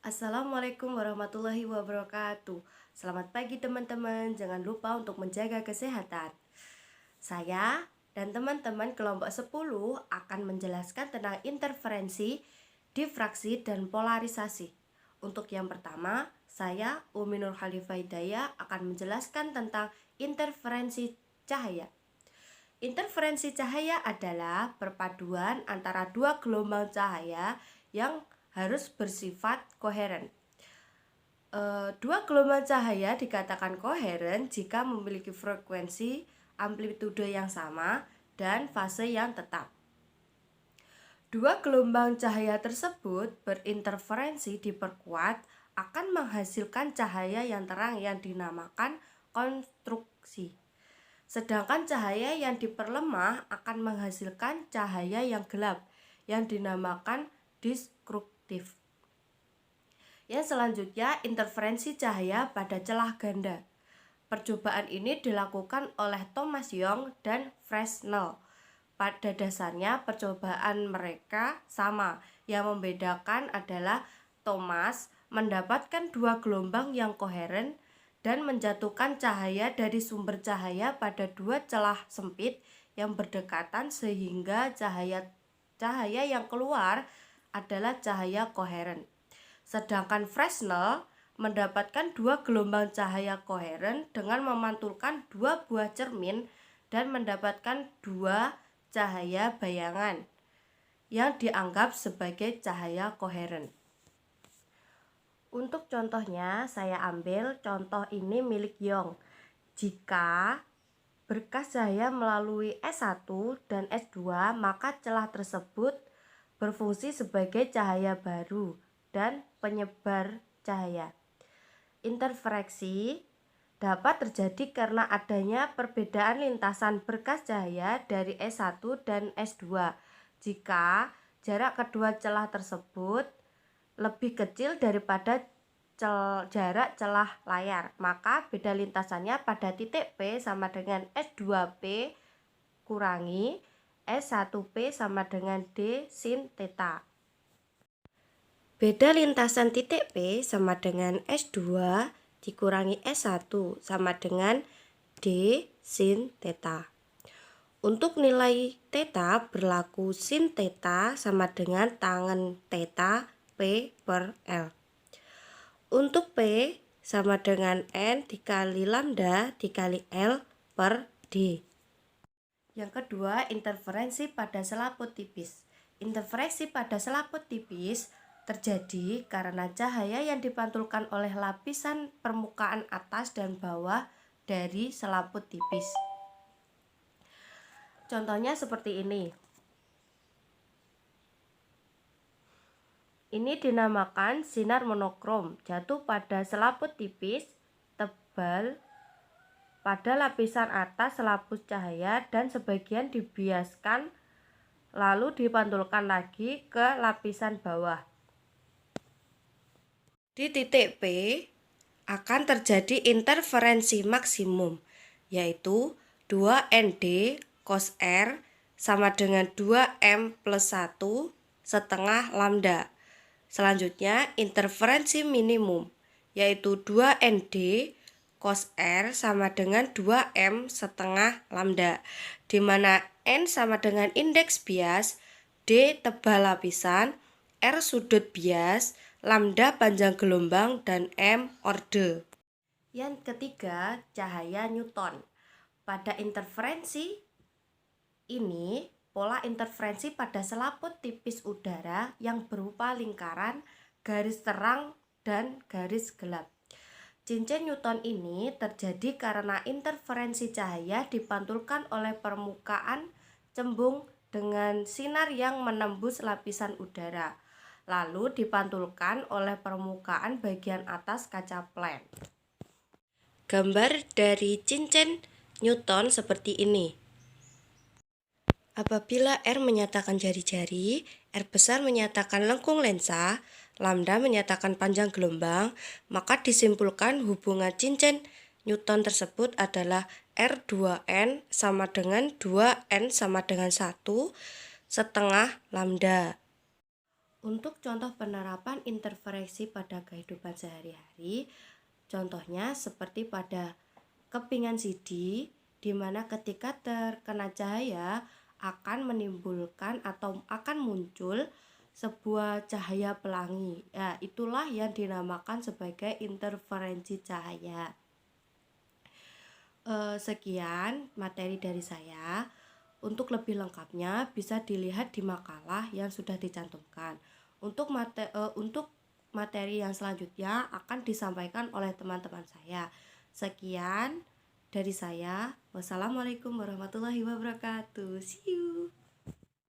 Assalamualaikum warahmatullahi wabarakatuh. Selamat pagi teman-teman, jangan lupa untuk menjaga kesehatan. Saya dan teman-teman kelompok 10 akan menjelaskan tentang interferensi, difraksi, dan polarisasi. Untuk yang pertama, saya Umi Nur Khalifah Hidayah akan menjelaskan tentang interferensi cahaya. Interferensi cahaya adalah perpaduan antara dua gelombang cahaya yang harus bersifat koheren. Dua gelombang cahaya dikatakan koheren jika memiliki frekuensi, amplitude yang sama, dan fase yang tetap. Dua gelombang cahaya tersebut berinterferensi diperkuat akan menghasilkan cahaya yang terang yang dinamakan konstruksi. Sedangkan cahaya yang diperlemah akan menghasilkan cahaya yang gelap yang dinamakan disruptif. Yang selanjutnya, interferensi cahaya pada celah ganda. Percobaan ini dilakukan oleh Thomas Young dan Fresnel. Pada dasarnya percobaan mereka sama. Yang membedakan adalah Thomas mendapatkan dua gelombang yang koheren dan menjatuhkan cahaya dari sumber cahaya pada dua celah sempit yang berdekatan sehingga cahaya yang keluar adalah cahaya koheren. Sedangkan Fresnel mendapatkan dua gelombang cahaya koheren dengan memantulkan dua buah cermin dan mendapatkan dua cahaya bayangan yang dianggap sebagai cahaya koheren. Untuk contohnya, saya ambil contoh ini milik Young. Jika berkas cahaya melalui S1 dan S2, maka celah tersebut berfungsi sebagai cahaya baru dan penyebar cahaya. Interferensi dapat terjadi karena adanya perbedaan lintasan berkas cahaya dari S1 dan S2. Jika jarak kedua celah tersebut lebih kecil daripada jarak celah layar, maka beda lintasannya pada titik P sama dengan S2P kurangi S1P sama dengan D sin theta. Beda lintasan titik P sama dengan S2 dikurangi S1 sama dengan D sin theta. Untuk nilai theta berlaku sin theta sama dengan tangen theta P per L. Untuk P sama dengan N dikali lambda dikali L per D. Yang kedua, interferensi pada selaput tipis. Interferensi pada selaput tipis terjadi karena cahaya yang dipantulkan oleh lapisan permukaan atas dan bawah dari selaput tipis. Contohnya seperti ini. Ini dinamakan sinar monokrom, jatuh pada selaput tipis, tebal pada lapisan atas selaput cahaya dan sebagian dibiaskan lalu dipantulkan lagi ke lapisan bawah. Di titik P akan terjadi interferensi maksimum, yaitu 2ND cos R sama dengan 2M plus 1 setengah lambda. Selanjutnya interferensi minimum, yaitu 2ND cos R sama dengan 2M setengah lambda, di mana N sama dengan indeks bias, D tebal lapisan, R sudut bias, lambda panjang gelombang, dan M orde. Yang ketiga, cahaya Newton. Pada interferensi ini, pola interferensi pada selaput tipis udara yang berupa lingkaran, garis terang, dan garis gelap. Cincin Newton ini terjadi karena interferensi cahaya dipantulkan oleh permukaan cembung dengan sinar yang menembus lapisan udara, lalu dipantulkan oleh permukaan bagian atas kaca plen. Gambar dari cincin Newton seperti ini. Apabila R menyatakan jari-jari, R besar menyatakan lengkung lensa, lambda menyatakan panjang gelombang, maka disimpulkan hubungan cincin Newton tersebut adalah R2N sama dengan 2N sama dengan 1 setengah lambda. Untuk contoh penerapan interferensi pada kehidupan sehari-hari, contohnya seperti pada kepingan CD, di mana ketika terkena cahaya akan menimbulkan atau akan muncul sebuah cahaya pelangi. Ya, itulah yang dinamakan sebagai interferensi cahaya. Sekian materi dari saya. Untuk lebih lengkapnya bisa dilihat di makalah yang sudah dicantumkan. Untuk materi yang selanjutnya akan disampaikan oleh teman-teman saya. Sekian dari saya. Wassalamualaikum warahmatullahi wabarakatuh. See you.